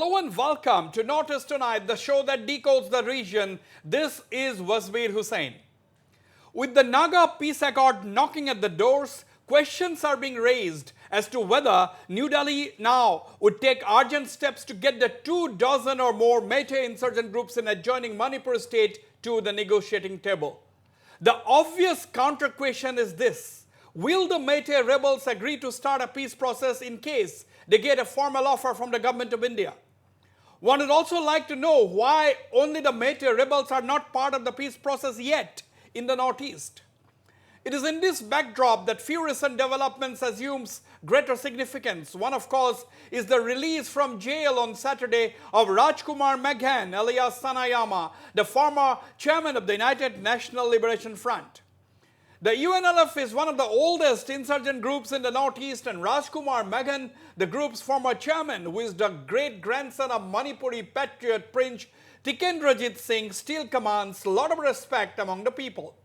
Hello and welcome to Notice Tonight, the show that decodes the region. This is Wasbir Hussain. With the Naga peace accord knocking at the doors, questions are being raised as to whether New Delhi now would take urgent steps to get the 24 or more Meitei insurgent groups in adjoining Manipur state to the negotiating table. The obvious counter question is this: will the Meitei rebels agree to start a peace process in case they get a formal offer from the government of India? One would also like to know why only the Meitei rebels are not part of the peace process yet in the northeast. It is in this backdrop that few recent developments assumes greater significance. One, of course, is the release from jail on Saturday of Rajkumar Meghen alias Sanayama, the former chairman of the United National Liberation Front. The UNLF is one of the oldest insurgent groups in the northeast, and Rajkumar Meghen, the group's former chairman, who is the great-grandson of Manipuri patriot Prince Tikendrajit Singh, still commands a lot of respect among the people.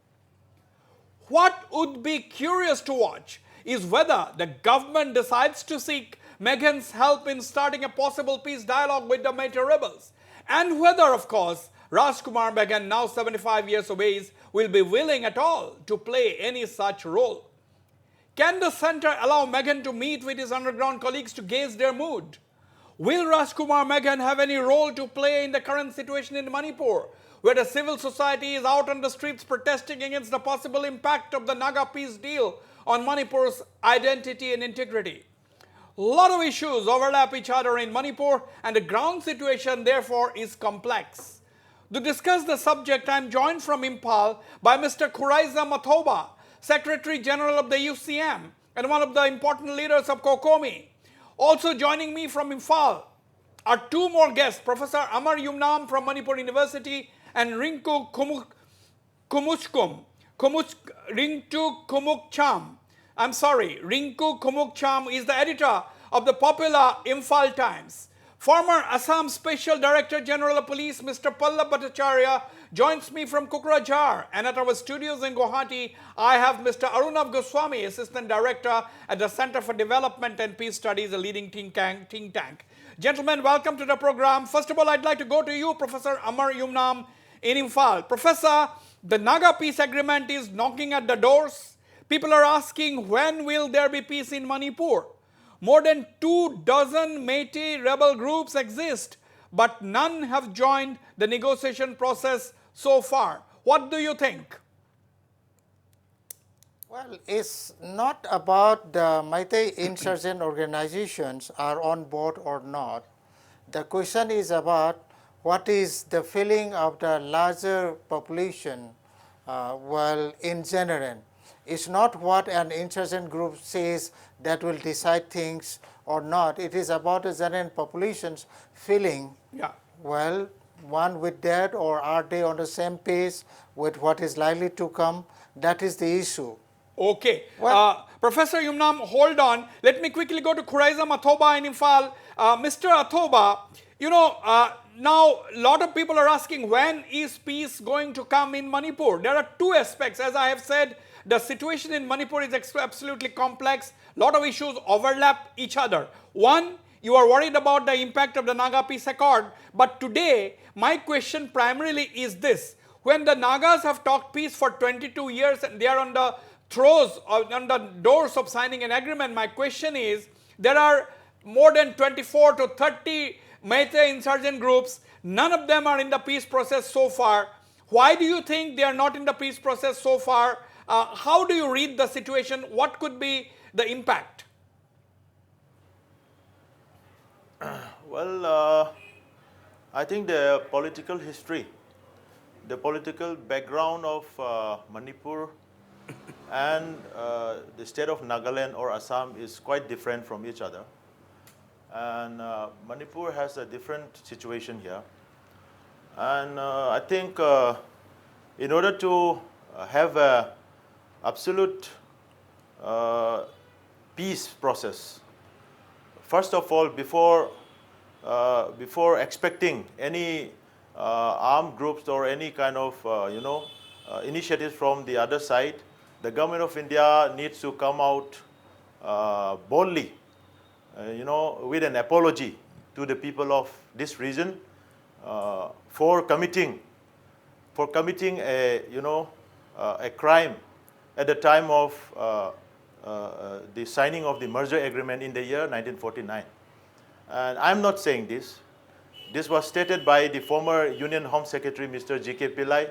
What would be curious to watch is whether the government decides to seek Meghen's help in starting a possible peace dialogue with the Meitei rebels, and whether, of course, Rajkumar Meghen, now 75 years of age, will be willing at all to play any such role. Can the centre allow Meghen to meet with his underground colleagues to gauge their mood? Will Rajkumar Meghen have any role to play in the current situation in Manipur, where the civil society is out on the streets protesting against the possible impact of the Naga peace deal on Manipur's identity and integrity? A lot of issues overlap each other in Manipur, and the ground situation therefore is complex. To discuss the subject, I am joined from Impal by Mr. Khuraiza Mathoba, Secretary General of the UCM and one of the important leaders of Kokomi. Also joining me from Imphal are two more guests, Professor Amar Yumnam from Manipur University and Rinku Kumukcham is the editor of the popular Imphal Times. Former Assam Special Director General of Police Mr. Pallab Bhattacharya joins me from Kokrajhar, and at our studios in Guwahati, I have Mr. Arunav Goswami, Assistant Director at the Center for Development and Peace Studies, a leading think tank. Gentlemen, welcome to the program. First of all, I'd like to go to you, Professor Amar Yumnam in Imphal. Professor, the Naga peace agreement is knocking at the doors. People are asking, when will there be peace in Manipur? More than 24 Meitei rebel groups exist, but none have joined the negotiation process so far. What do you think? Well, it's not about the Meitei insurgent organizations are on board or not. The question is about what is the feeling of the larger population, in general. It's not what an insurgent group says that will decide things or not. It is about the general population's feeling, one with that, or are they on the same page with what is likely to come? That is the issue. Okay. Professor Yumnam, hold on. Let me quickly go to Khuraiza Mathoba in Imphal. Mr. Athoba, now a lot of people are asking, when is peace going to come in Manipur? There are two aspects. As I have said, the situation in Manipur is absolutely complex. A lot of issues overlap each other. One, you are worried about the impact of the Naga peace accord. But today, my question primarily is this: when the Nagas have talked peace for 22 years and they are on the on the doors of signing an agreement, my question is, there are more than 24 to 30 Meitei insurgent groups. None of them are in the peace process so far. Why do you think they are not in the peace process so far? How do you read the situation? What could be the impact? Well, I think the political history, the political background of Manipur and the state of Nagaland or Assam is quite different from each other. And Manipur has a different situation here. And I think in order to have a absolute peace process, first of all, before expecting any armed groups or any kind of initiatives from the other side, the government of India needs to come out boldly, with an apology to the people of this region for committing a a crime at the time of the signing of the merger agreement in the year 1949. And I'm not saying this. This was stated by the former Union Home Secretary, Mr. G.K. Pillai,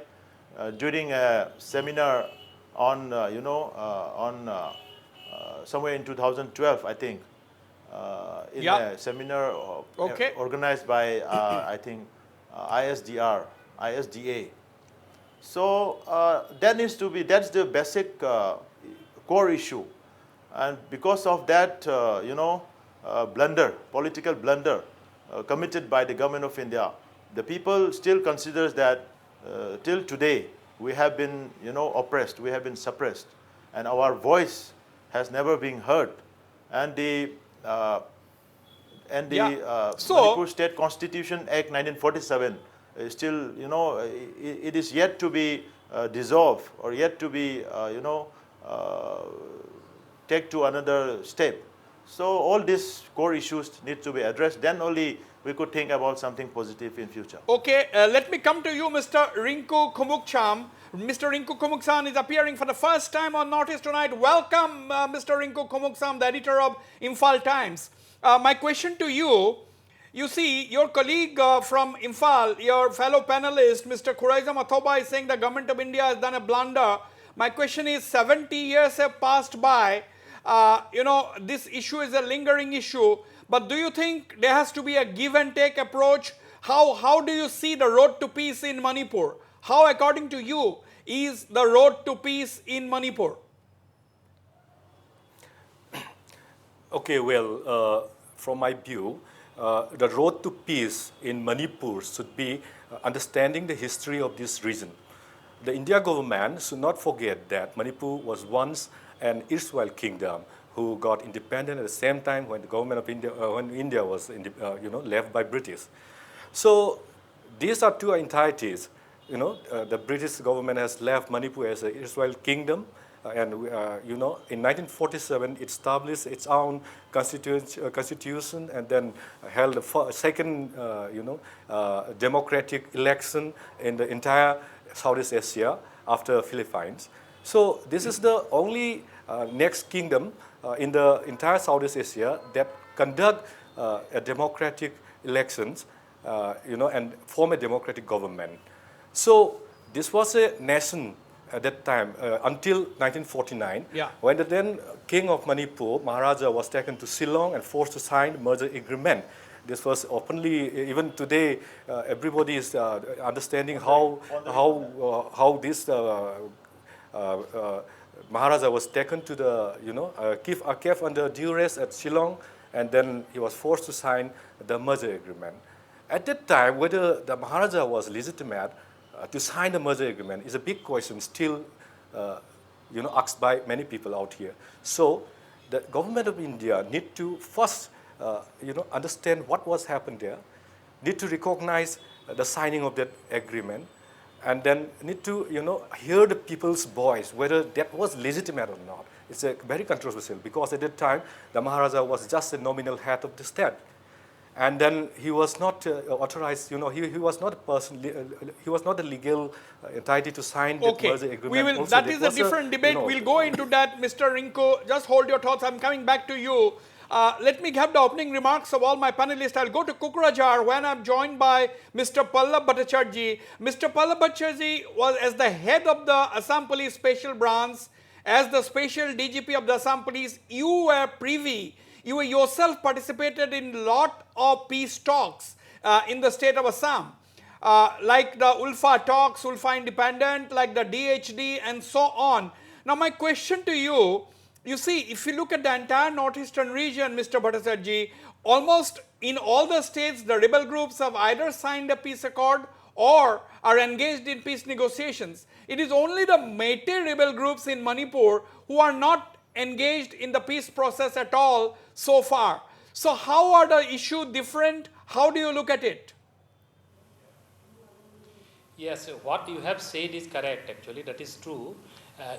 during a seminar on, somewhere in 2012, I think, in a seminar organized by, I think, ISDA. So that's the basic core issue. And because of that, political blunder committed by the government of India, the people still considers that till today we have been, oppressed, we have been suppressed, and our voice has never been heard. And the Manipur State Constitution Act 1947 is still, it is yet to be dissolved or yet to be, take to another step. So all these core issues need to be addressed. Then only we could think about something positive in future. Okay, let me come to you, Mr. Rinku Kumukcham. Mr. Rinku Kumukcham is appearing for the first time on Notice Tonight. Welcome, Mr. Rinku Kumukcham, the editor of Imphal Times. My question to you, you see, your colleague from Imphal, your fellow panelist, Mr. Khuraiza Mathoba, is saying the government of India has done a blunder. My question is, 70 years have passed by. This issue is a lingering issue, but do you think there has to be a give and take approach? How do you see the road to peace in Manipur? How, according to you, is the road to peace in Manipur? Okay, well, from my view, the road to peace in Manipur should be understanding the history of this region. The India government should not forget that Manipur was once an erstwhile kingdom who got independent at the same time when the government of India, when India was left by British. So these are two entities. The British government has left Manipur as an erstwhile kingdom, and in 1947 it established its own constitution and then held a second democratic election in the entire Southeast Asia after Philippines. So this is the only next kingdom in the entire Southeast Asia that conduct a democratic elections, and form a democratic government. So this was a nation at that time until 1949, when the then king of Manipur, Maharaja, was taken to Shillong and forced to sign the merger agreement. This was openly, even today, everybody is understanding how this Maharaja was taken to the, kept under duress at Shillong, and then he was forced to sign the merger agreement. At that time, whether the Maharaja was legitimate to sign the merger agreement is a big question still, asked by many people out here. So the government of India need to first, understand what was happened there, need to recognize the signing of that agreement, and then need to, hear the people's voice, whether that was legitimate or not. It's a very controversial because at that time, the Maharaja was just a nominal head of the state. And then he was not authorized, he was not a person, he was not a legal entity to sign the merger agreement. That is a different debate. We'll go into that, Mr. Rinko. Just hold your thoughts. I'm coming back to you. Let me have the opening remarks of all my panelists. I'll go to Kukrajar when I'm joined by Mr. Pallab Bhattacharjee. Mr. Pallab Bhattacharjee was as the head of the Assam Police Special Branch, as the Special DGP of the Assam Police. You were privy. You yourself participated in a lot of peace talks in the state of Assam, like the Ulfa talks, Ulfa Independent, like the DHD and so on. Now my question to you, you see, if you look at the entire northeastern region, Mr. Bhattacharjee, almost in all the states, the rebel groups have either signed a peace accord or are engaged in peace negotiations. It is only the Meitei rebel groups in Manipur who are not engaged in the peace process at all so far. So how are the issues different? How do you look at it? Yes, what you have said is correct actually, that is true.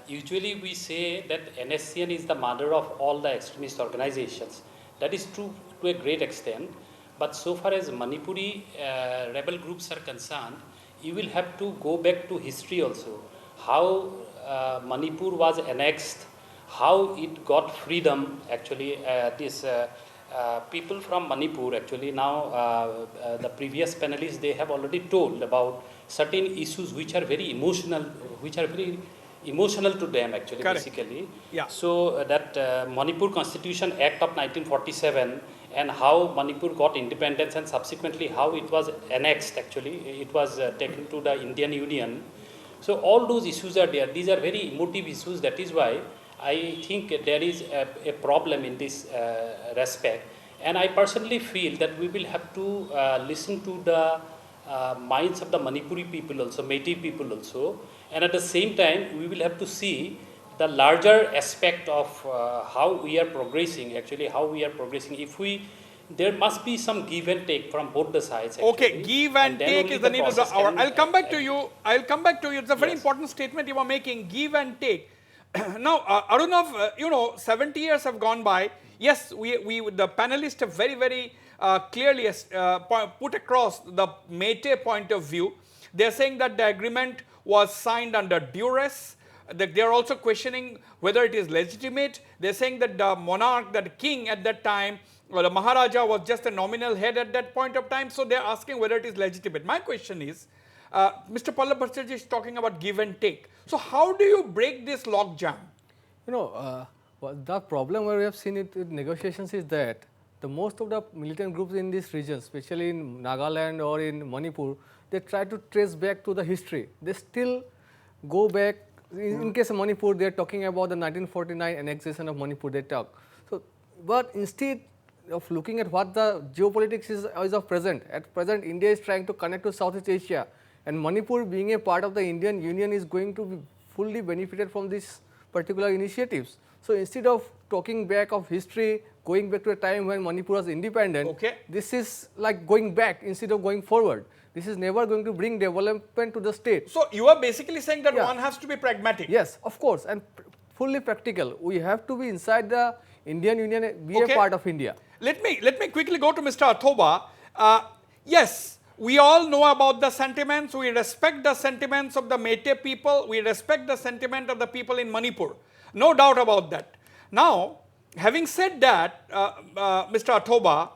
Usually we say that NSCN is the mother of all the extremist organizations. That is true to a great extent. But so far as Manipuri rebel groups are concerned, you will have to go back to history also. How Manipur was annexed, how it got freedom. Actually, this people from Manipur, actually now the previous panelists, they have already told about certain issues which are very emotional, which are very emotional to them actually. Correct. Basically. Yeah. So that Manipur Constitution Act of 1947 and how Manipur got independence and subsequently how it was annexed, actually it was taken to the Indian Union. So all those issues are there. These are very emotive issues. That is why I think there is a problem in this respect. And I personally feel that we will have to listen to the minds of the Manipuri people also, Meitei people also. And at the same time, we will have to see the larger aspect of how we are progressing, actually how we are progressing. If we, there must be some give and take from both the sides. Actually. Okay, give and then take only is the need of the process hour. can, I'll come back to you. I'll come back to you. It's a very Yes. important statement you are making. Give and take. Now, Arunav, you know, 70 years have gone by. Yes, the panelists have very clearly put across the Meitei point of view. They are saying that the agreement was signed under duress. They are also questioning whether it is legitimate. They are saying that the monarch, that the king at that time, or the Maharaja was just a nominal head at that point of time. So they are asking whether it is legitimate. My question is, Mr. Pallab Bhattacharjee is talking about give and take. So how do you break this log jam? You know, the problem where we have seen it with negotiations is that the most of the militant groups in this region, especially in Nagaland or in Manipur, they try to trace back to the history. They still go back. In case of Manipur, they are talking about the 1949 annexation of Manipur. They talk. So, but instead of looking at what the geopolitics is of present, at present India is trying to connect to Southeast Asia, and Manipur being a part of the Indian Union is going to be fully benefited from these particular initiatives. So instead of talking back of history, going back to a time when Manipur was independent, Okay. this is like going back instead of going forward. This is never going to bring development to the state. So you are basically saying that Yeah. one has to be pragmatic. Yes, of course, and fully practical. We have to be inside the Indian Union, be Okay. a part of India. Let me quickly go to Mr. Athoba. Yes, we all know about the sentiments. We respect the sentiments of the Meitei people. We respect the sentiment of the people in Manipur. No doubt about that. Now, having said that, Mr. Athoba,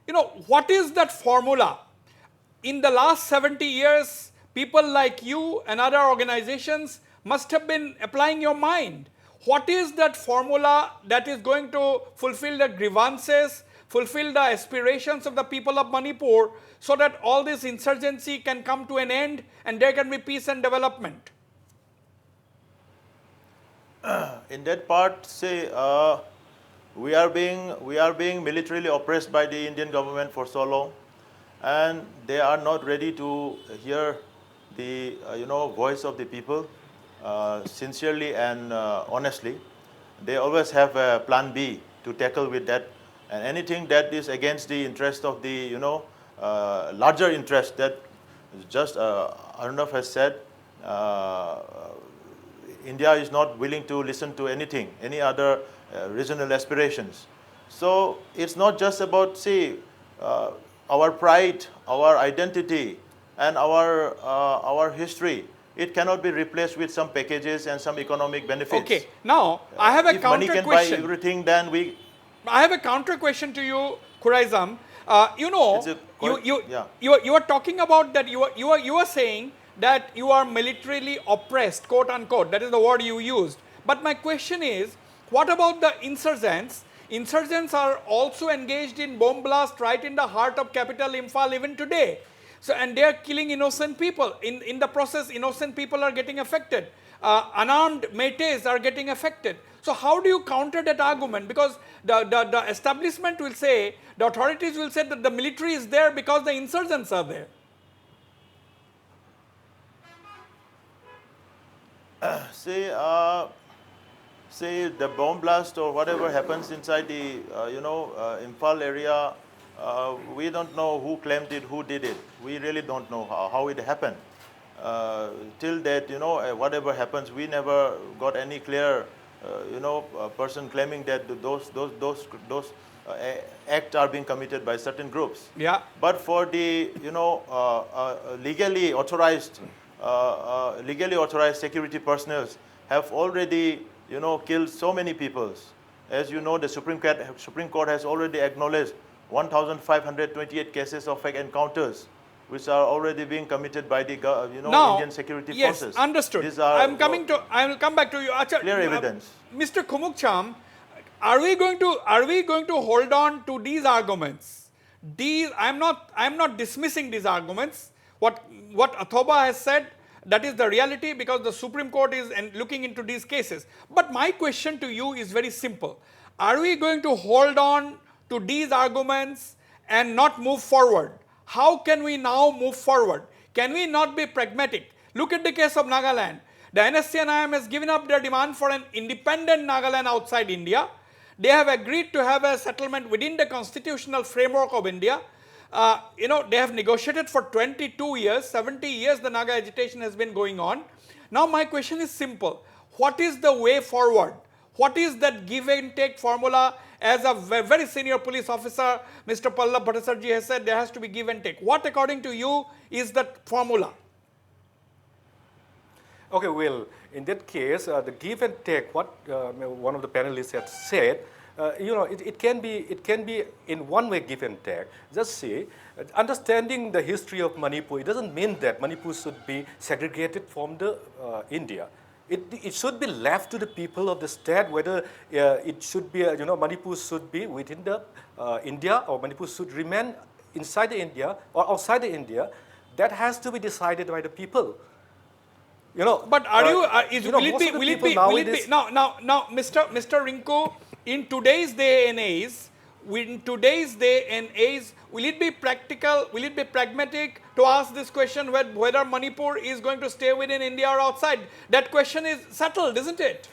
you know, what is that formula? In the last 70 years, people like you and other organizations must have been applying your mind. What is that formula that is going to fulfill the grievances, fulfill the aspirations of the people of Manipur so that all this insurgency can come to an end and there can be peace and development? In that part, say, we are being militarily oppressed by the Indian government for so long, and they are not ready to hear the voice of the people sincerely and honestly. They always have a plan B to tackle with that, and anything that is against the interest of the larger interest that just Arnav has said. India is not willing to listen to anything, any other regional aspirations. So it's not just about, see, our pride, our identity, and our history. It cannot be replaced with some packages and some economic benefits. Okay, now I have a If money counter can buy question. everything, then we. I have a counter question to you, Khuraizam. You know, It's a quite- yeah. you are talking about that. You are saying that you are militarily oppressed, quote unquote. That is the word you used. But my question is, what about the insurgents? Insurgents are also engaged in bomb blast right in the heart of capital Imphal even today. So, and they are killing innocent people. In the process, innocent people are getting affected. Unarmed Meiteis are getting affected. So how do you counter that argument? Because the establishment will say, the authorities will say that the military is there because the insurgents are there. Say the bomb blast or whatever happens inside the Imphal area, we don't know who claimed it, who did it. We really don't know how it happened. Till that, whatever happens, we never got any clear person claiming that those acts are being committed by certain groups. Yeah. But for the legally authorized security personnel have already killed so many people. As you know, the Supreme Court has already acknowledged 1,528 cases of fake encounters, which are already being committed by the Now, Indian security yes, forces. understood. These are I will come back to you. Acha, clear evidence. Mr. Kumukcham, are we going to hold on to these arguments? I'm not dismissing these arguments. What Athoba has said, that is the reality, because the Supreme Court is looking into these cases. But my question to you is very simple. Are we going to hold on to these arguments and not move forward? How can we now move forward? Can we not be pragmatic? Look at the case of Nagaland. The NSCNIM has given up their demand for an independent Nagaland outside India. They have agreed to have a settlement within the constitutional framework of India. They have negotiated for 22 years, 70 years the Naga agitation has been going on. Now my question is simple. What is the way forward? What is that give and take formula? As a very senior police officer, Mr. Pallab Bhattacharjee has said there has to be give and take. What according to you is that formula? Okay, well, in that case, the give and take, what one of the panelists had said, it can be in one way give and take. Just say, understanding the history of Manipur, it doesn't mean that Manipur should be segregated from the India. It should be left to the people of the state whether it should be, Manipur should be within the India or Manipur should remain inside the India or outside the India. That has to be decided by the people. But will it be now, Mr. Rinku, in today's day and age, will it be practical, will it be pragmatic to ask this question whether Manipur is going to stay within India or outside? That question is settled, isn't it?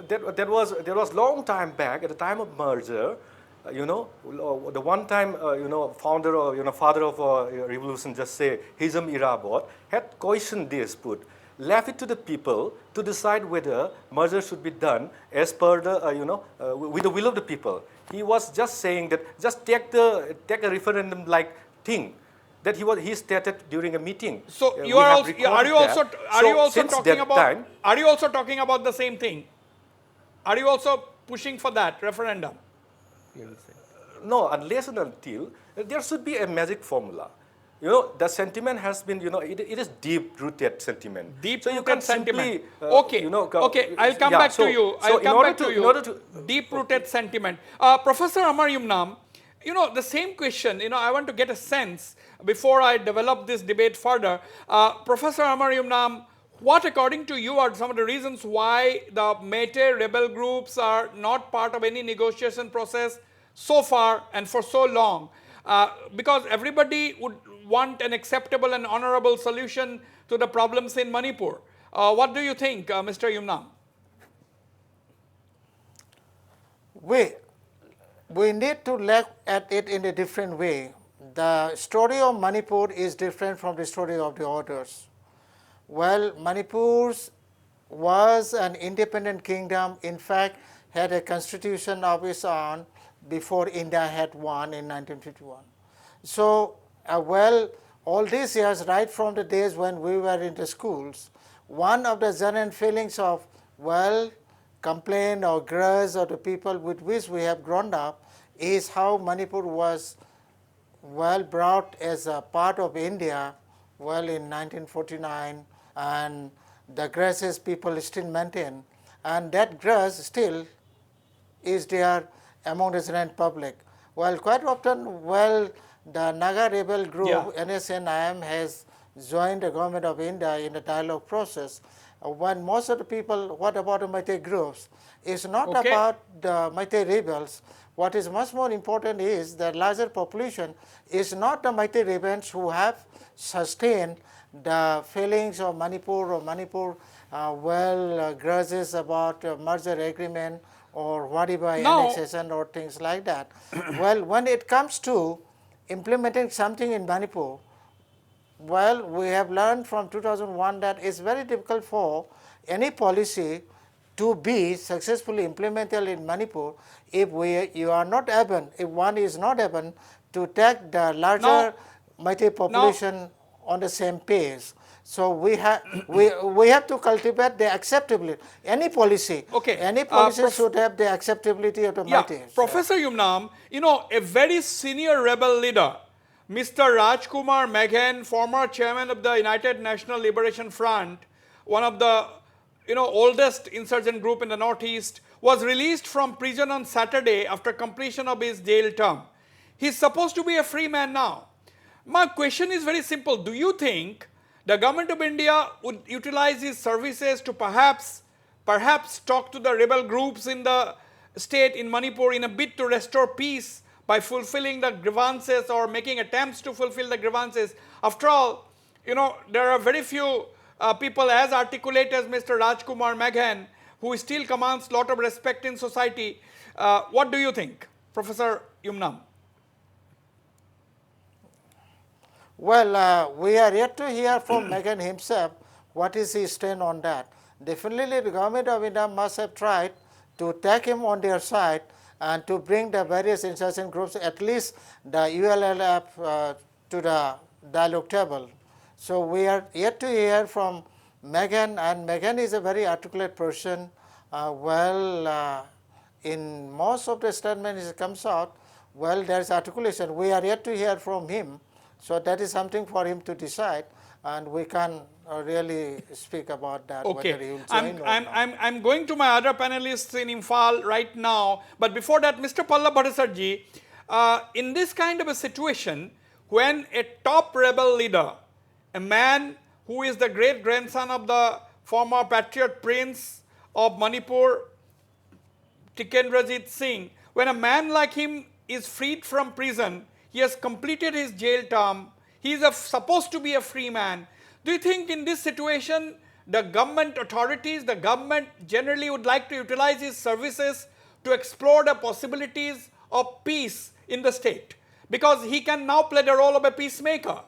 There was long time back, at the time of merger, the one time, founder or, father of revolution, just say, Hizam Irabot, had questioned this, left it to the people to decide whether merger should be done as per the, with the will of the people. He was just saying that just take a referendum like thing that he stated during a meeting. So are you also talking about the same thing? Are you also pushing for that referendum? No, unless and until there should be a magic formula. The sentiment has been, it is deep-rooted sentiment. Deep-rooted sentiment. Okay, I'll come back to you. Deep-rooted sentiment. Professor Amar Yumnam, the same question, I want to get a sense before I develop this debate further. Professor Amar Yumnam, what according to you are some of the reasons why the Meitei rebel groups are not part of any negotiation process so far and for so long? Because everybody would want an acceptable and honorable solution to the problems in Manipur. What do you think, Mr. Yumnam? We need to look at it in a different way. The story of Manipur is different from the story of the others. Well, Manipur was an independent kingdom, in fact, had a constitution of its own before India had one in 1951. So, all these years, right from the days when we were in the schools, one of the genuine feelings of, complaint or grudge of the people with which we have grown up is how Manipur was, brought as a part of India, in 1949, and the grudges people still maintain, and that grudge still is there among the general public. Quite often, the Naga rebel group, NSNIM, has joined the government of India in the dialogue process. When most of the people, what about the Meitei groups? It's not about the Meitei rebels. What is much more important is the larger population is not the Meitei rebels who have sustained the feelings of Manipur or Manipur, grudges about merger agreement or whatever, annexation or things like that. When it comes to implementing something in Manipur, we have learned from 2001 that it's very difficult for any policy to be successfully implemented in Manipur if you are not able, if one is not able to take the larger Meitei population on the same pace. So we have to cultivate the acceptability. Any policy should have the acceptability of the Meitei. Professor Yumnam, you know, a very senior rebel leader, Mr. Rajkumar Meghen, former chairman of the United National Liberation Front, one of the oldest insurgent group in the Northeast, was released from prison on Saturday after completion of his jail term. He's supposed to be a free man now. My question is very simple. Do you think the government of India would utilize his services to perhaps talk to the rebel groups in the state in Manipur in a bid to restore peace by fulfilling the grievances or making attempts to fulfill the grievances? After all, there are very few people as articulate as Mr. Rajkumar Meghen who still commands a lot of respect in society. What do you think, Professor Yumnam? Well, we are yet to hear from Meghen himself what is his stand on that. Definitely the government of India must have tried to take him on their side and to bring the various insurgent groups, at least the ULLF, to the dialogue table. So we are yet to hear from Meghen, and Meghen is a very articulate person. In most of the statements it comes out, there is articulation. We are yet to hear from him. So that is something for him to decide, and we can really speak about that. Okay, whether he will join or not. I'm going to my other panelists in Imphal right now, but before that, Mr. Pallab Bhattacharjee, in this kind of a situation, when a top rebel leader, a man who is the great grandson of the former patriot prince of Manipur, Tikendrajit Singh, when a man like him is freed from prison, he has completed his jail term, he is supposed to be a free man. Do you think in this situation, the government authorities, the government generally would like to utilize his services to explore the possibilities of peace in the state? Because he can now play the role of a peacemaker.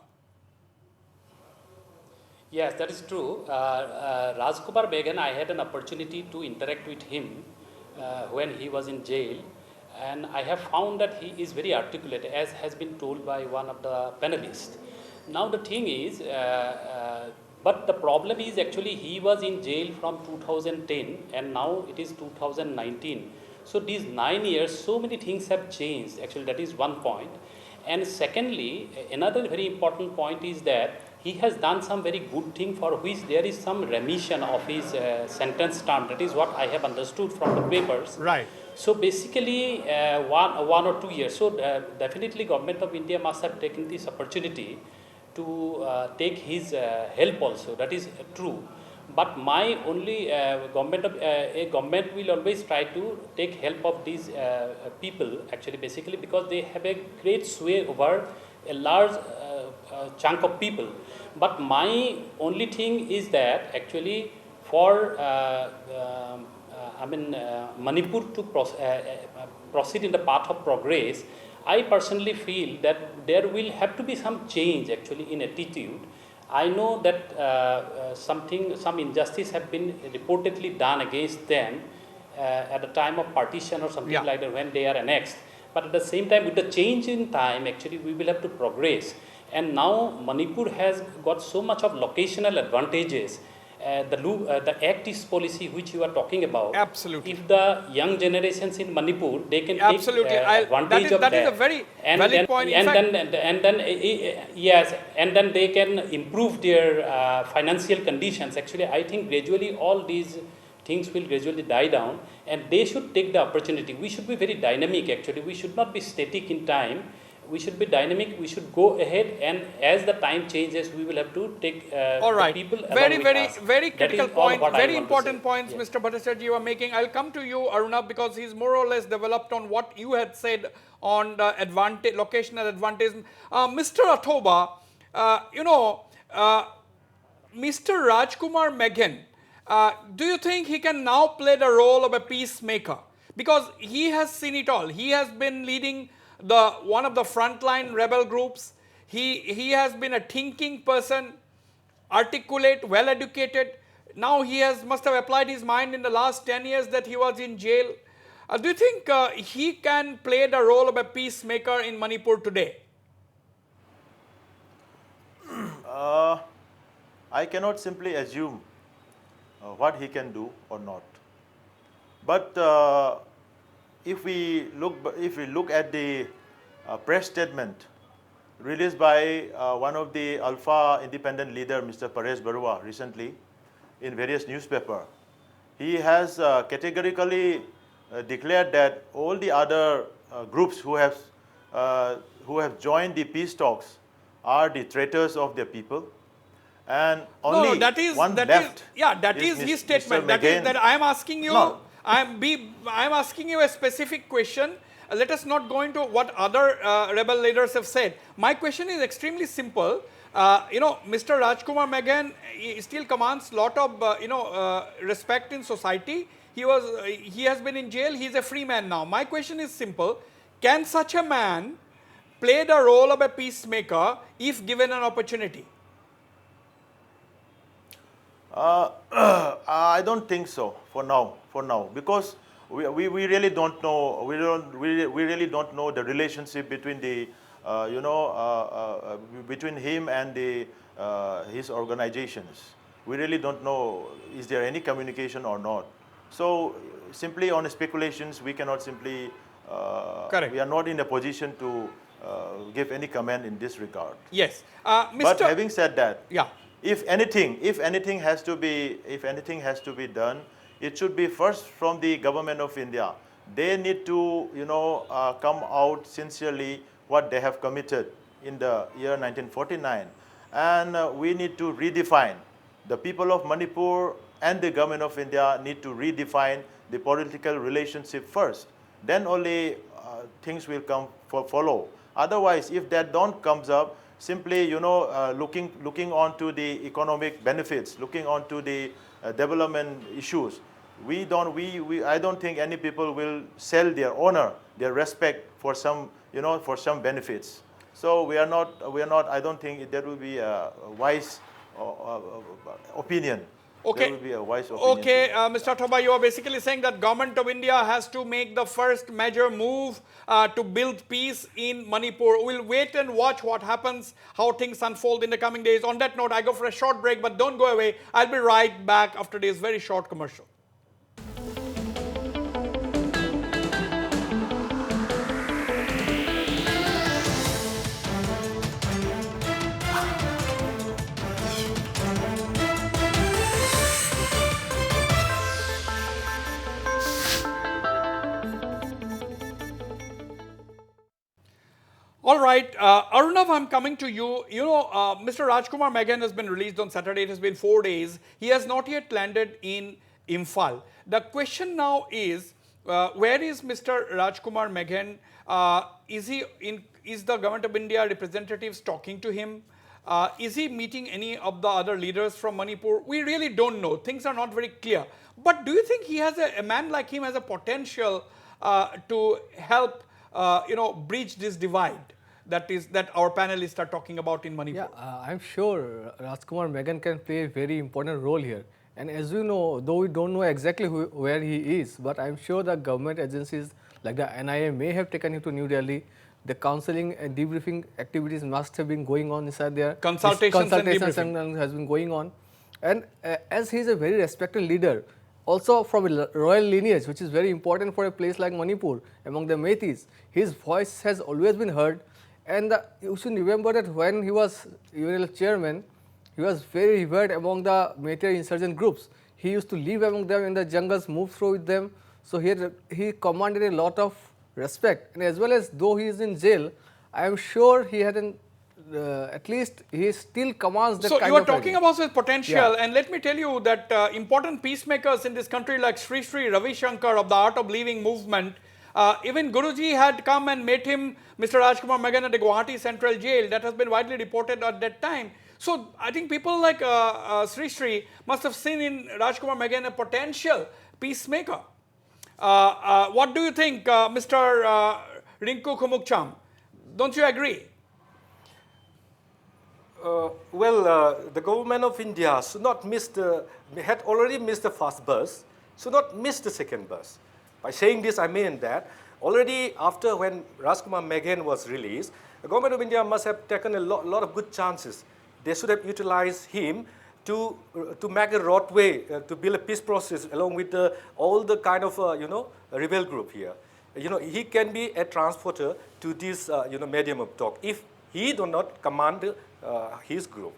Yes, that is true. Rajkumar Meghen, I had an opportunity to interact with him when he was in jail. And I have found that he is very articulate, as has been told by one of the panelists. Now the thing is, but the problem is actually he was in jail from 2010 and now it is 2019. So these 9 years, so many things have changed. Actually, that is one point. And secondly, another very important point is that he has done some very good thing for which there is some remission of his sentence term. That is what I have understood from the papers. Right. So basically, 1 or 2 years. So definitely, government of India must have taken this opportunity to take his help also. That is true. But my only a government will always try to take help of these people. Actually, basically, because they have a great sway over a large chunk of people. But my only thing is that actually for Manipur to proceed in the path of progress, I personally feel that there will have to be some change actually in attitude. I know that some injustice have been reportedly done against them at the time of partition or something like that when they are annexed. But at the same time, with the change in time, actually we will have to progress. And now Manipur has got so much of locational advantages. The Act East policy which you are talking about. Absolutely. If the young generations in Manipur, they can Absolutely. take advantage of that. That is a very valid point. And then they can improve their financial conditions. Actually, I think gradually all these things will gradually die down, and they should take the opportunity. We should be very dynamic. Actually, we should not be static in time. We should be dynamic. We should go ahead, and as the time changes, we will have to take all right. the people Very critical point, very important points, yes. Mr. Bhattacharjee, you are making. I'll come to you, Aruna, because he's more or less developed on what you had said on the locational advantage. Mr. Athoba, Mr. Rajkumar Meghen, do you think he can now play the role of a peacemaker? Because he has seen it all. He has been leading one of the frontline rebel groups. He has been a thinking person, articulate, well educated. Now he must have applied his mind in the last 10 years that he was in jail. Do you think he can play the role of a peacemaker in Manipur today? I cannot simply assume what he can do or not. But if we look at the press statement released by one of the Alpha independent leader, Mr. Paresh Barua, recently in various newspapers, he has categorically declared that all the other groups who have joined the peace talks are the traitors of their people, and only No, that is one that left. is yeah, that is Mr. his statement. That Meghen. is that I am asking you. No. I am asking you a specific question. Let us not go into what other rebel leaders have said. My question is extremely simple. Mr. Rajkumar Meghen still commands lot of respect in society. He has been in jail. He is a free man now. My question is simple: can such a man play the role of a peacemaker if given an opportunity? I don't think so for now. Because we really don't know. We really don't know the relationship between the between him and his organizations. We really don't know, is there any communication or not. So simply on speculations, we cannot simply. Correct. We are not in a position to give any comment in this regard. Yes, But having said that, yeah. if anything has to be done, it should be first from the government of India. They need to come out sincerely what they have committed in the year 1949, and we need to redefine. The people of Manipur and the government of India need to redefine the political relationship first. Then only things will follow. Otherwise, if that don't comes up, simply looking onto the economic benefits, looking onto the development issues, I don't think any people will sell their honor, their respect for some benefits. So we are not. I don't think that will be a wise opinion. Okay. That will be a wise opinion. Okay, Mr. Thoba, you are basically saying that government of India has to make the first major move to build peace in Manipur. We'll wait and watch what happens, how things unfold in the coming days. On that note, I go for a short break, but don't go away. I'll be right back after this very short commercial. All right, Arnav, I'm coming to you. Mr. Rajkumar Meghen has been released on Saturday. It has been 4 days. He has not yet landed in Imphal. The question now is, where is Mr. Rajkumar Meghen? Is the government of India representatives talking to him? Is he meeting any of the other leaders from Manipur? We really don't know. Things are not very clear. But do you think he has a man like him has a potential to help bridge this divide that our panelists are talking about in Manipur? Yeah, I'm sure Rajkumar Meghen can play a very important role here. And as you know, though we don't know exactly where he is, but I'm sure the government agencies like the NIA may have taken him to New Delhi. The counseling and debriefing activities must have been going on inside there. Consultations and debriefing has been going on. And as he is a very respected leader, also from a royal lineage, which is very important for a place like Manipur, among the Meiteis, his voice has always been heard. And you should remember that when he was UNL chairman, he was very revered among the Meitei insurgent groups. He used to live among them in the jungles, move through with them. So he commanded a lot of respect. And as well as though he is in jail, I am sure he hadn't, at least he still commands that kind of. So you are talking about his potential, Yeah. and let me tell you that important peacemakers in this country like Sri Sri Ravi Shankar of the Art of Living movement, even Guruji had come and met him, Mr. Rajkumar Meghen, at the Guwahati Central Jail. That has been widely reported at that time. So I think people like Sri Sri must have seen in Rajkumar Meghen a potential peacemaker. What do you think, Mr. Rinku Khumukcham? Don't you agree? The government of India should not had already missed the first bus, should not miss the second bus. By saying this, I mean that already after when Rajkumar Meghen was released, the government of India must have taken a lot of good chances. They should have utilized him to make a roadway, to build a peace process along with all the kind of, rebel group here. He can be a transporter to this, medium of talk if he do not command his group.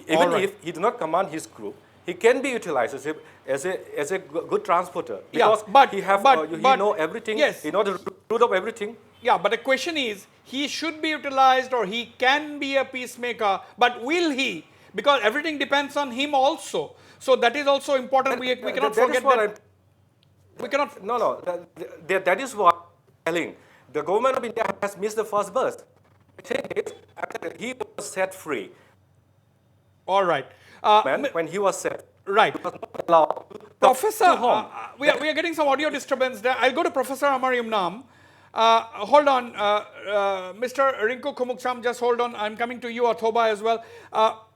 Even if he do not command his group, he can be utilized as a good transporter because he know everything. Yes. He know the root of everything. Yeah, but the question is, he should be utilized or he can be a peacemaker, but will he? Because everything depends on him also. So that is also important. We cannot forget that. We cannot. No. That is what I'm telling. The government of India has missed the first bus. The thing is, after he was set free. All right. When he was set. Right. He was not allowed to Professor, home. we are getting some audio disturbance there. I'll go to Professor Amar Yumnam. Hold on, Mr. Rinku Kumukcham, just hold on. I'm coming to you, Athoba, as well.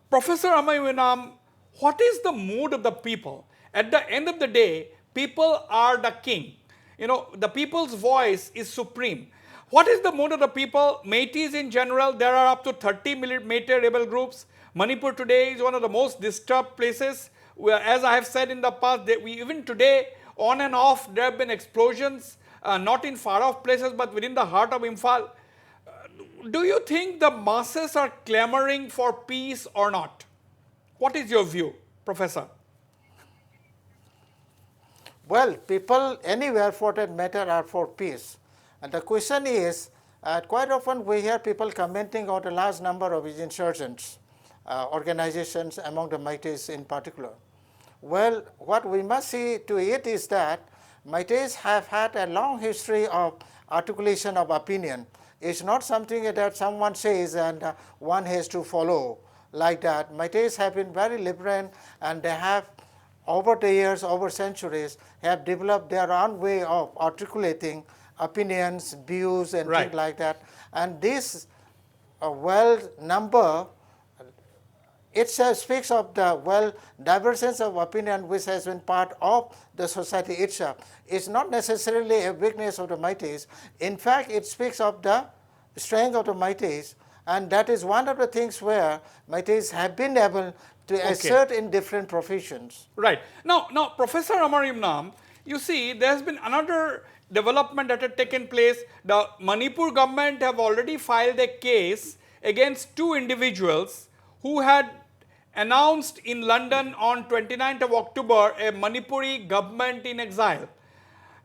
Professor Amar Yumnam, what is the mood of the people? At the end of the day, people are the king. The people's voice is supreme. What is the mood of the people? Métis in general, there are up to 30 Métis rebel groups. Manipur today is one of the most disturbed places. Where, as I have said in the past, even today, on and off, there have been explosions, not in far-off places, but within the heart of Imphal. Do you think the masses are clamoring for peace or not? What is your view, Professor? Well, people anywhere for that matter are for peace. And the question is, quite often we hear people commenting on a large number of insurgents, organizations among the Métis in particular. Well, what we must see to it is that Métis have had a long history of articulation of opinion. It's not something that someone says and one has to follow like that. Métis have been very liberal and they have over the years, over centuries, have developed their own way of articulating opinions, views, and things like that. And this number, it speaks of the divergence of opinion which has been part of the society itself. It's not necessarily a weakness of the Métis. In fact, it speaks of the strength of the Métis, and that is one of the things where Métis have been able to assert in different professions. Right. Now, Professor Amar Yumnam, you see, there has been another development that had taken place. The Manipur government have already filed a case against two individuals who had announced in London on 29th of October a Manipuri government in exile.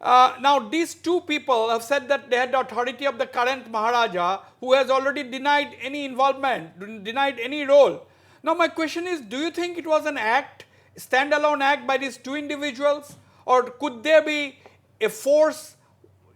Now, these two people have said that they had the authority of the current Maharaja, who has already denied any involvement, denied any role. Now, my question is, do you think it was an act, standalone act by these two individuals, or could there be a force,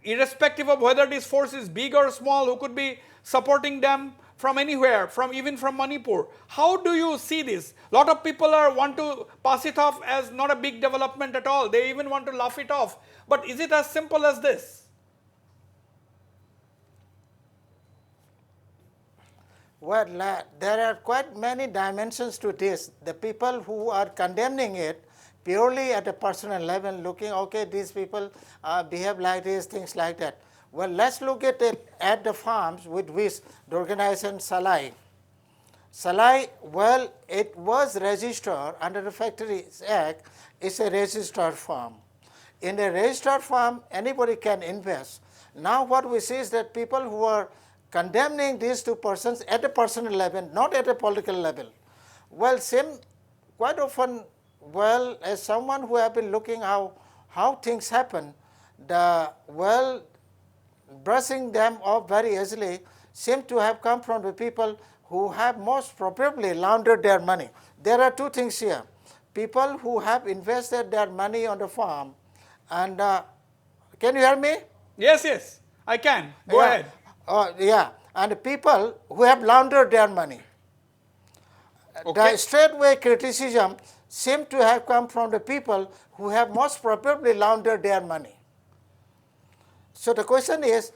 irrespective of whether this force is big or small, who could be supporting them from anywhere, even from Manipur? How do you see this? A lot of people want to pass it off as not a big development at all. They even want to laugh it off. But is it as simple as this? Well, there are quite many dimensions to this. The people who are condemning it purely at a personal level, looking, okay, these people behave like this, things like that. Well, let's look at it at the farms with which the organization Salai. Salai, well, it was registered under the Factories Act. It's a registered farm. In a registered farm, anybody can invest. Now what we see is that people who are condemning these two persons at a personal level, not at a political level. Well, quite often, well, as someone who have been looking how things happen, brushing them off very easily seem to have come from the people who have most probably laundered their money. There are two things here. People who have invested their money on the farm and, can you hear me? Yes, I can. Go ahead. And people who have laundered their money. The straightway criticism seems to have come from the people who have most probably laundered their money. So the question is,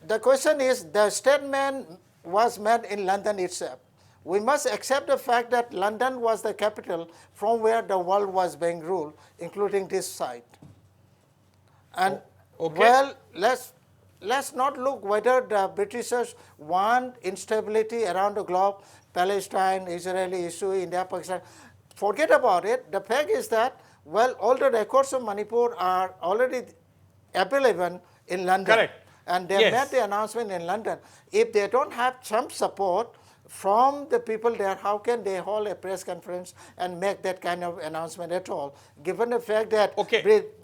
the statement was made in London itself. we must accept the fact that London was the capital from where the world was being ruled, including this site. And okay. well, let's not look whether the Britishers want instability around the globe, Palestine, Israeli issue, India, Pakistan. Forget about it. The fact is that, well, all the records of Manipur are already available in London. Correct. And they made the announcement in London. If they don't have some support from the people there, how can they hold a press conference and make that kind of announcement at all? Given the fact that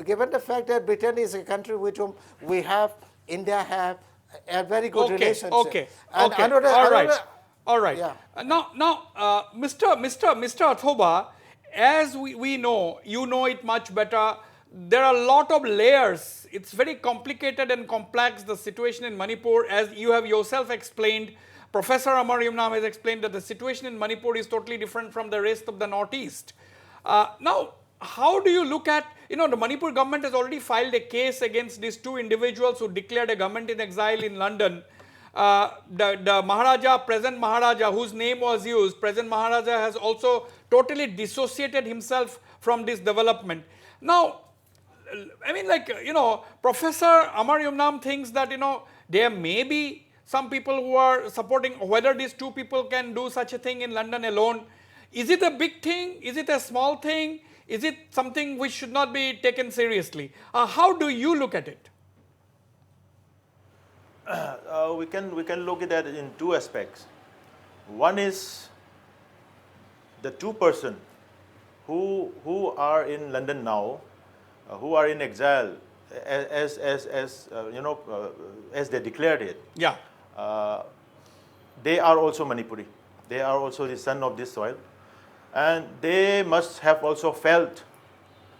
given the fact that Britain is a country with whom we have, India have a very good relationship. And All right. Yeah. Now, Mr. Athoba, as we know, you know it much better. There are a lot of layers. It's very complicated and complex, the situation in Manipur, as you have yourself explained. Professor Amar Yumnam has explained that the situation in Manipur is totally different from the rest of the Northeast. Now, how do you look at, the Manipur government has already filed a case against these two individuals who declared a government in exile in London. The Maharaja, present Maharaja, whose name was used, present Maharaja has also totally dissociated himself from this development. Now, I mean, Professor Amar Yumnam thinks that, there may be some people who are supporting whether these two people can do such a thing in London alone. Is it a big thing? Is it a small thing? Is it something which should not be taken seriously? How do you look at it? We can look at that in two aspects. One is the two persons who are in London now, who are in exile, as they declared it. Yeah. They are also Manipuri. They are also the son of this soil, and they must have also felt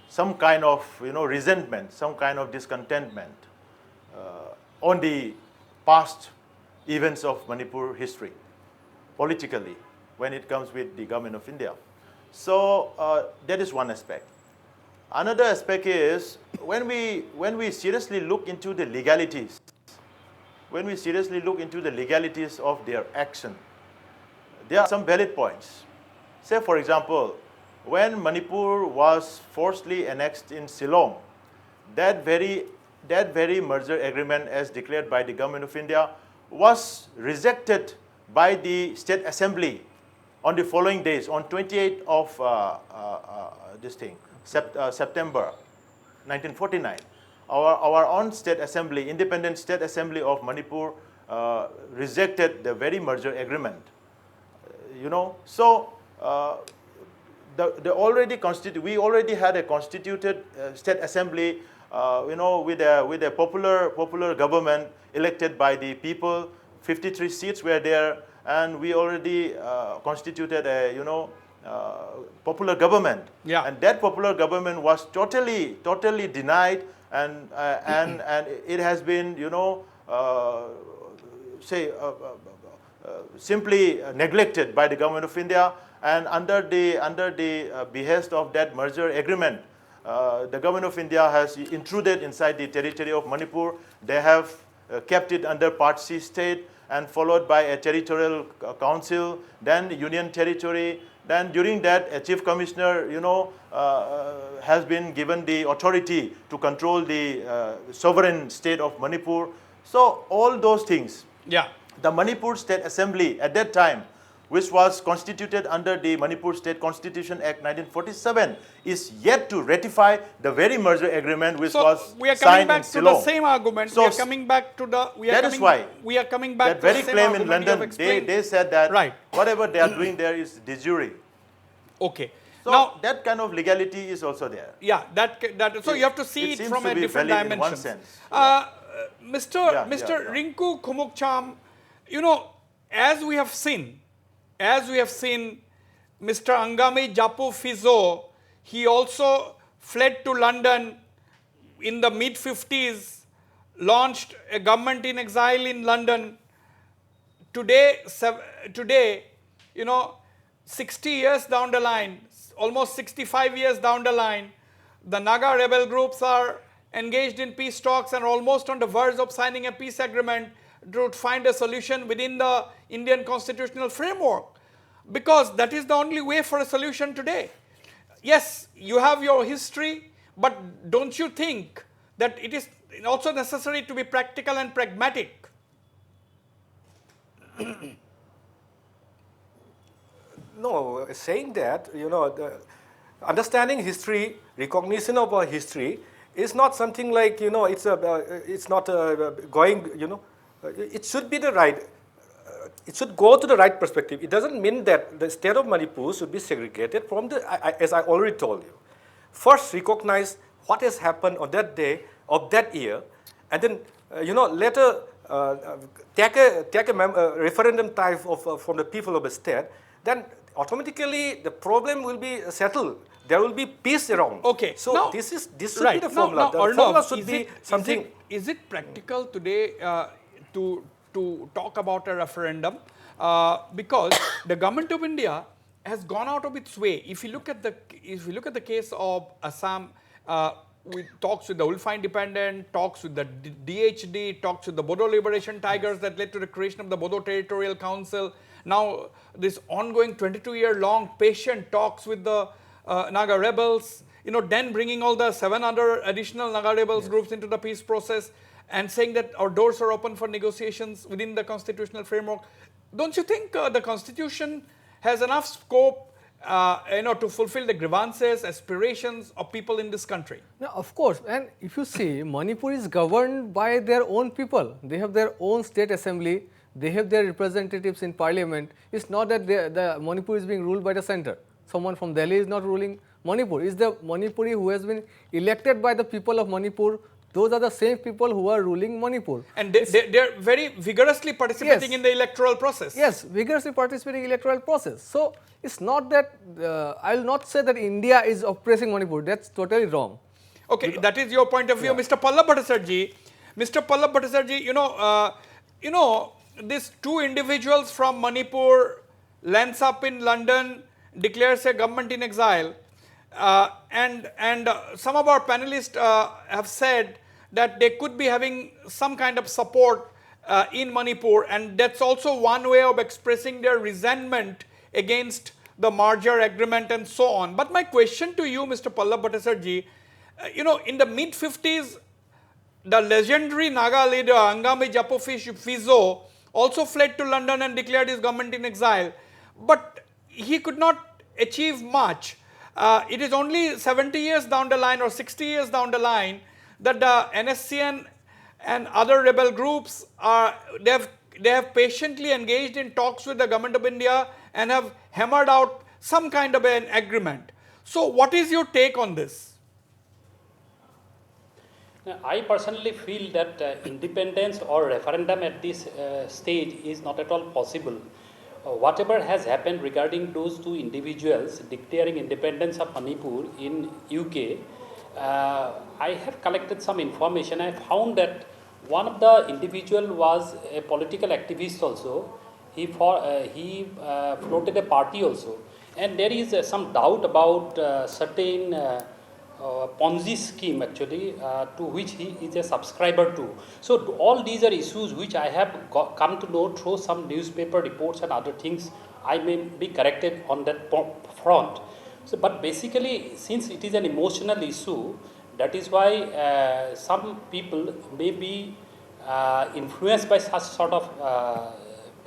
some kind of resentment, some kind of discontentment on the past events of Manipur history, politically, when it comes with the government of India. So that is one aspect. Another aspect is when we seriously look into the legalities, of their action, there are some valid points. Say, for example, when Manipur was forcibly annexed in Shillong, that very merger agreement, as declared by the government of India, was rejected by the State Assembly on the following days, on 28th of September 1949. Our own State Assembly, Independent State Assembly of Manipur, rejected the very merger agreement. So we already had a constituted State Assembly, with a popular government elected by the people. 53 seats were there, and we already constituted a popular government. Yeah. And that popular government was totally denied, and it has been simply neglected by the government of India. And under the behest of that merger agreement, the government of India has intruded inside the territory of Manipur. They have kept it under Part C state, and followed by a territorial council, then the union territory. Then during that, a chief commissioner, has been given the authority to control the sovereign state of Manipur. So all those things. Yeah. The Manipur State Assembly at that time, which was constituted under the Manipur State Constitution Act 1947, is yet to ratify the very merger agreement which was we are coming signed back in to Shillong. the same argument. So we are coming back to the. We are that coming, is why we are coming back that to very the same claim in argument you have London, explained. they said that Right. whatever they are doing there is de jure. Okay. So now that kind of legality is also there. Yeah, so you have to see it seems from to a be different valid in one dimension. sense. Mr. Rinku Khumukcham, as we have seen, Mr. Angami Japu Fizo, he also fled to London in the mid-50s, launched a government in exile in London. Today, 60 years down the line, almost 65 years down the line, the Naga rebel groups are engaged in peace talks and almost on the verge of signing a peace agreement to find a solution within the Indian constitutional framework. because that is the only way for a solution today. Yes, you have your history, but don't you think that it is also necessary to be practical and pragmatic? No, saying that, the understanding history, recognition of our history is not something like, it's not going, it should be the right, it should go to the right perspective. It doesn't mean that the state of Manipur should be segregated from as I already told you. First, recognize what has happened on that day of that year, and then, later take a referendum type of from the people of the state, then automatically the problem will be settled. There will be peace around. Okay. So now, this should right. be the formula. The Arnav, formula should be something. Is it practical today to talk about a referendum? Because the government of India has gone out of its way. If you look at the case of Assam, we talks with the Ulfa Independent, talks with the DHD, talks with the Bodo Liberation Tigers that led to the creation of the Bodo Territorial Council. Now this ongoing 22-year-long patient talks with the Naga rebels, then bringing all the 7 other additional Naga rebels groups into the peace process and saying that our doors are open for negotiations within the constitutional framework. Don't you think the constitution has enough scope to fulfill the grievances, aspirations of people in this country? No, of course, and if you see, Manipur is governed by their own people. They have their own state assembly, they have their representatives in parliament. It's not that the Manipur is being ruled by the center. Someone from Delhi is not ruling Manipur. It's the Manipuri who has been elected by the people of Manipur. Those are the same people who are ruling Manipur. And they're very vigorously participating in the electoral process. Yes, vigorously participating in the electoral process. So, it's not that, I will not say that India is oppressing Manipur. That's totally wrong. Okay, that is your point of view. Mr. Pallab Bhattacharjee, these 2 individuals from Manipur lands up in London, declares a government in exile, and some of our panelists have said that they could be having some kind of support in Manipur, and that's also one way of expressing their resentment against the merger agreement and so on. But my question to you, Mr. Pallab Bhattacharjee, in the mid-50s, the legendary Naga leader Angami Japo Fizo also fled to London and declared his government in exile, but he could not achieve much. It is only 70 years down the line or 60 years down the line that the NSCN and other rebel groups they have patiently engaged in talks with the government of India and have hammered out some kind of an agreement. So what is your take on this? I personally feel that independence or referendum at this stage is not at all possible. Whatever has happened regarding those 2 individuals declaring independence of Manipur in UK, I have collected some information. I found that one of the individual was a political activist also. He floated a party also. And there is some doubt about certain Ponzi scheme actually to which he is a subscriber to. So all these are issues which I have come to know through some newspaper reports and other things. I may be corrected on that front. So, but basically, since it is an emotional issue, that is why some people may be influenced by such sort of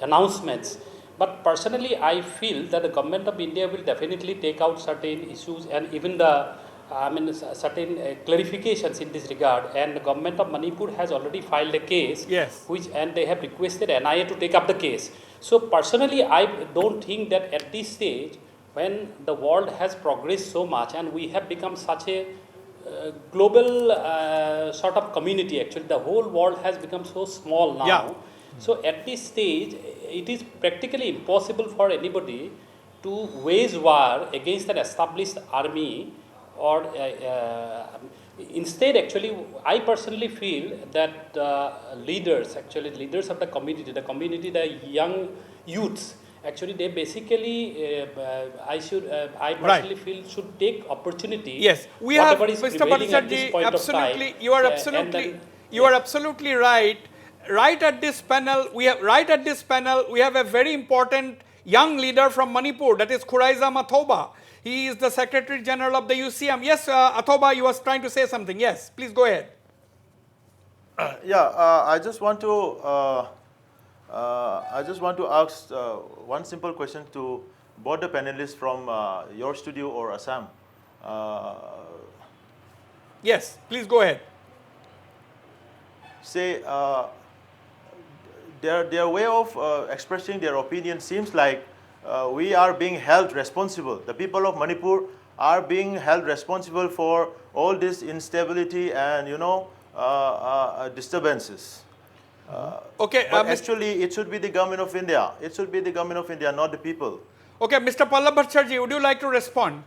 announcements. But personally, I feel that the government of India will definitely take out certain issues and even the certain clarifications in this regard, and the government of Manipur has already filed a case, and they have requested NIA to take up the case. So personally, I don't think that at this stage, when the world has progressed so much and we have become such a global sort of community, actually the whole world has become so small now. So at this stage, it is practically impossible for anybody to wage war against an established army. Or instead, actually, I personally feel that leaders of the community, the young youths, actually, they basically, I personally feel should take opportunity. Yes, we have, Mr. Bhattacharjee, absolutely, you are absolutely right. Right at this panel, we have a very important young leader from Manipur, that is Khuraisam Athoba. He is the Secretary General of the UCM. Yes, Athoba, you were trying to say something. Yes, please go ahead. I just want to ask one simple question to both the panelists from your studio or Assam. Yes, please go ahead. Say their way of expressing their opinion seems like we are being held responsible. The people of Manipur are being held responsible for all this instability and disturbances. Okay, But actually, it should be the government of India. It should be the government of India, not the people. Okay, Mr. Pallab Bhattacharjee, would you like to respond?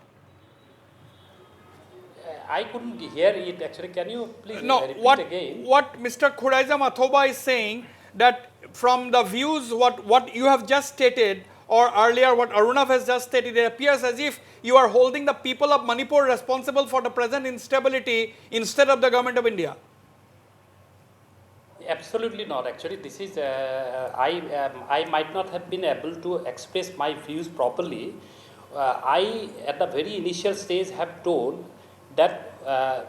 I couldn't hear it actually. Can you please No, repeat again? what Mr. Khuraisam Athoba is saying, that from the views what you have just stated, or earlier what Arunav has just stated, it appears as if you are holding the people of Manipur responsible for the present instability instead of the government of India. Absolutely not. Actually, this is I might not have been able to express my views properly. I, at the very initial stage, have told that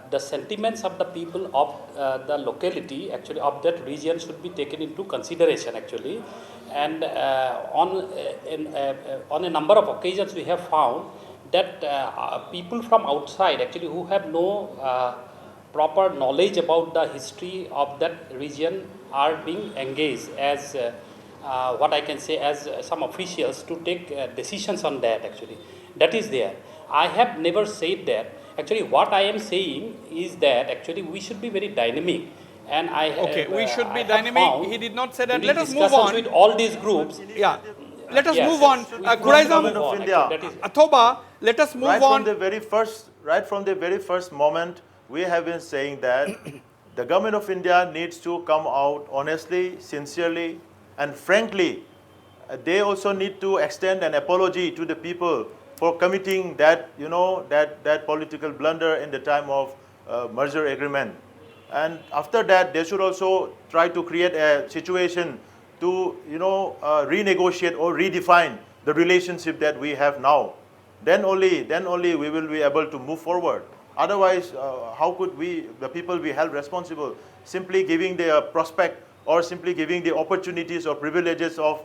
the sentiments of the people of the locality, actually of that region, should be taken into consideration. Actually, and on a number of occasions, we have found that people from outside, actually, who have no proper knowledge about the history of that region, are being engaged as what I can say as some officials to take decisions on that. Actually, that is there. I have never said that. Actually, what I am saying is that actually we should be very dynamic. And We should be I have dynamic. found He did not say that. during Let us move discussions on. with all these groups. Yeah. Let us Yes, move on. we Khuraisam Government of India. That is, Athoba, let us move Right on. from the very first moment, we have been saying that the government of India needs to come out honestly, sincerely, and frankly. They also need to extend an apology to the people for committing that, that political blunder in the time of merger agreement. And after that, they should also try to create a situation to, renegotiate or redefine the relationship that we have now. Then only we will be able to move forward. Otherwise, how could the people be held responsible? Simply giving the prospect or simply giving the opportunities or privileges of,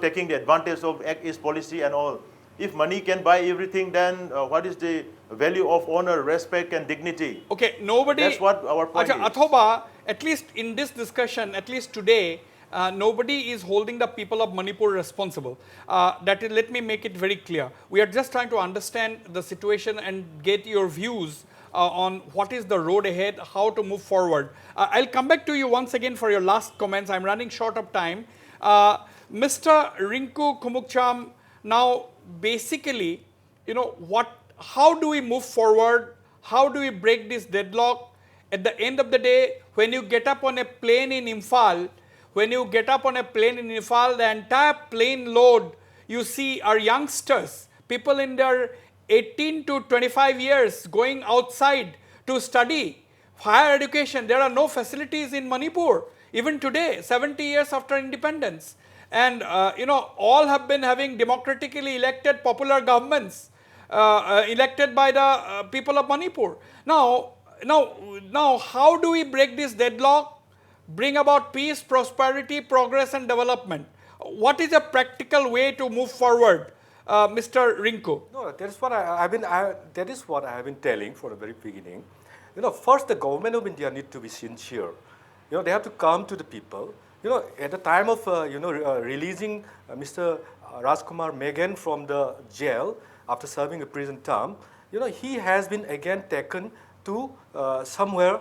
taking the advantage of Act East policy and all. If money can buy everything, then what is the value of honor, respect, and dignity? Okay, nobody. That's what our point is. Athoba, at least in this discussion, at least today, nobody is holding the people of Manipur responsible. Let me make it very clear. We are just trying to understand the situation and get your views on what is the road ahead, how to move forward. I'll come back to you once again for your last comments. I'm running short of time. Mr. Rinku Kumukcham, now basically, how do we move forward? How do we break this deadlock? At the end of the day, when you get up on a plane in Imphal, the entire plane load, you see are youngsters, people in their 18 to 25 years going outside to study higher education. There are no facilities in Manipur, even today, 70 years after independence. And, all have been having democratically elected popular governments, elected by the people of Manipur. Now, how do we break this deadlock, bring about peace, prosperity, progress, and development? What is a practical way to move forward, Mr. Rinku? No, that is what that is what I have been telling from the very beginning. First the government of India need to be sincere. They have to come to the people. At the time of releasing Mr. Rajkumar Meghen from the jail after serving a prison term, he has been again taken to somewhere,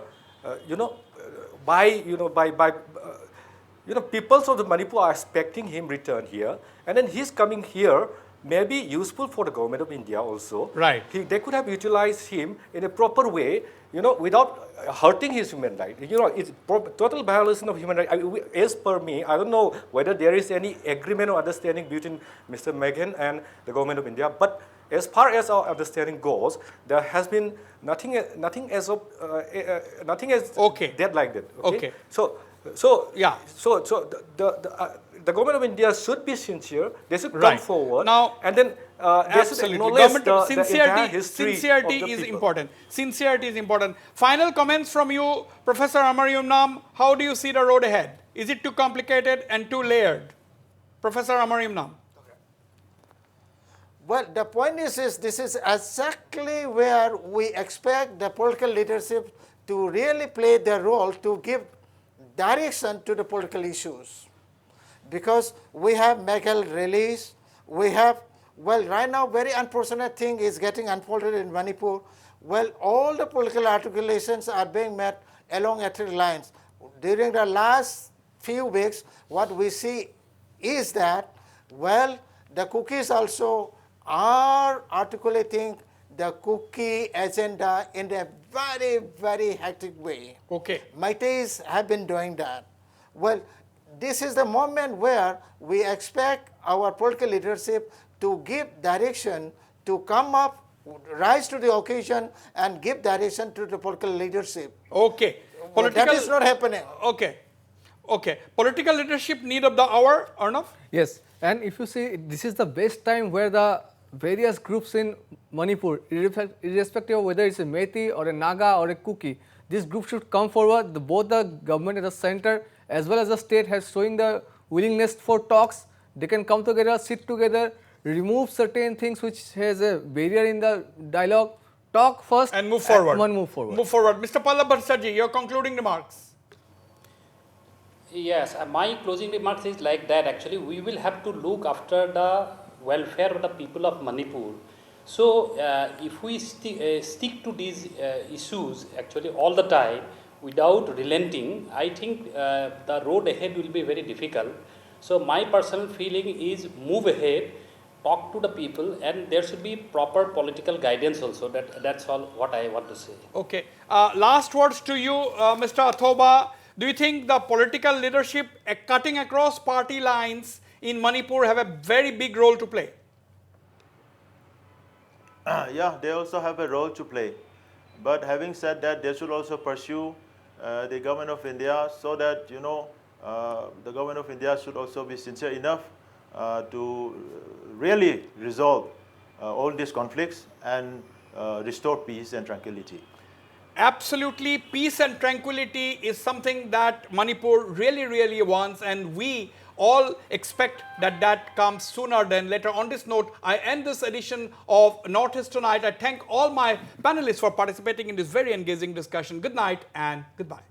peoples of the Manipur are expecting him return here, and then he's coming here may be useful for the government of India also. Right. They could have utilized him in a proper way, without hurting his human right. It's total violation of human right. As per me, I don't know whether there is any agreement or understanding between Mr. Meghen and the government of India, but as far as our understanding goes, there has been nothing as Okay. that like that. Okay. So Yeah. So the government of India should be sincere. They should come Right. forward. Now, and then they should absolutely. acknowledge Government the entire history sincerity of the is people. important. Sincerity is important. Final comments from you, Professor Amarium Nam. How do you see the road ahead? Is it too complicated and too layered? Professor Amarium Nam. Well, the point is this is exactly where we expect the political leadership to really play their role to give direction to the political issues. Because we have Meghen release, we have, well, right now very unfortunate thing is getting unfolded in Manipur. Well, all the political articulations are being met along ethnic lines. During the last few weeks, what we see is that, well, the cookies also are articulating the cookie agenda in a very, very hectic way. Okay. Maitais have been doing that. Well, this is the moment where we expect our political leadership to give direction, to come up, rise to the occasion and give direction to the political leadership. Okay. That is not happening. Okay. Okay. Political leadership need of the hour, Arnav? Yes, and if you see, this is the best time where the various groups in Manipur, irrespective of whether it's a Meitei or a Naga or a Kuki, this group should come forward. Both the government at the center as well as the state has showing the willingness for talks. They can come together, sit together, remove certain things which has a barrier in the dialogue, talk first And move forward. Move forward. Move forward. Mr. Pallab Bhattacharjee, your concluding remarks. Yes, my closing remarks is like that. Actually, we will have to look after the welfare of the people of Manipur. So, if we stick to these issues actually all the time without relenting, I think the road ahead will be very difficult. So, my personal feeling is move ahead, talk to the people, and there should be proper political guidance also. That's all what I want to say. Okay. Last words to you, Mr. Athoba. Do you think the political leadership cutting across party lines in Manipur have a very big role to play? Yeah, they also have a role to play. But having said that, they should also pursue the government of India so that, you know, the government of India should also be sincere enough to really resolve all these conflicts and restore peace and tranquility. Absolutely, peace and tranquility is something that Manipur really, really wants, and we all expect that that comes sooner than later. On this note, I end this edition of Northeast Tonight. I thank all my panelists for participating in this very engaging discussion. Good night and goodbye.